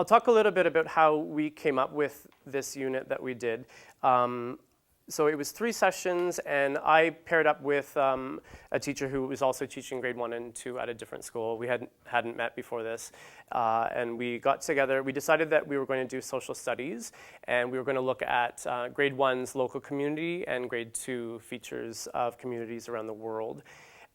I'll talk a little bit about how we came up with this unit that we did. So it was 3 sessions, and I paired up with a teacher who was also teaching grade 1 and 2 at a different school. We hadn't met before this, and we got together. We decided that we were going to do social studies, and we were going to look at grade 1's local community and grade 2 features of communities around the world.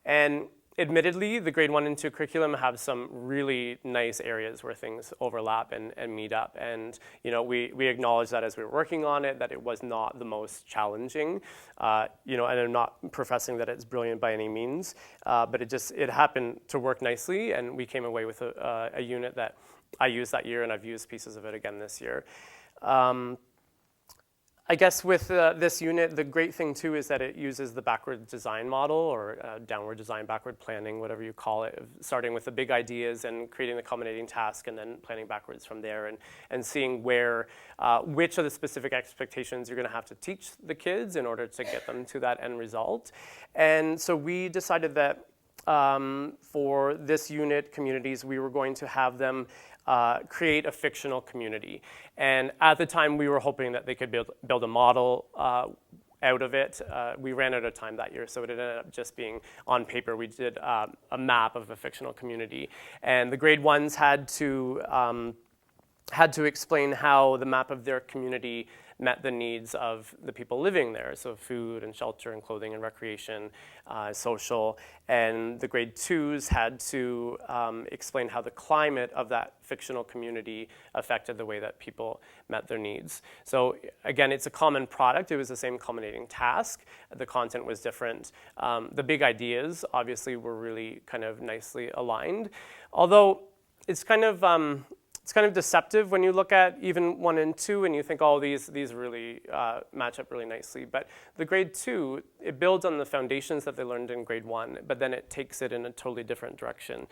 And admittedly, the grade 1 and 2 curriculum have some really nice areas where things overlap and meet up. And we acknowledge that as we were working on it, that it was not the most challenging. And I'm not professing that it's brilliant by any means, but it happened to work nicely, and we came away with a unit that I used that year, and I've used pieces of it again this year. I guess with this unit, the great thing too is that it uses the backward design model, or downward design, backward planning, whatever you call it, starting with the big ideas and creating the culminating task, and then planning backwards from there, and seeing which of the specific expectations you're going to have to teach the kids in order to get them to that end result. And so we decided that for this unit, communities, we were going to have them create a fictional community. And at the time, we were hoping that they could build a model out of it. We ran out of time that year, so it ended up just being on paper. We did a map of a fictional community. And the grade 1s had to explain how the map of their community met the needs of the people living there, so food and shelter and clothing and recreation, social. And the grade 2s had to explain how the climate of that fictional community affected the way that people met their needs. So again, it's a common product. It was the same culminating task. The content was different. The big ideas, obviously, were really kind of nicely aligned, although it's kind of deceptive when you look at even 1 and 2 and you think, oh, these really match up really nicely. But the grade 2, it builds on the foundations that they learned in grade 1, but then it takes it in a totally different direction.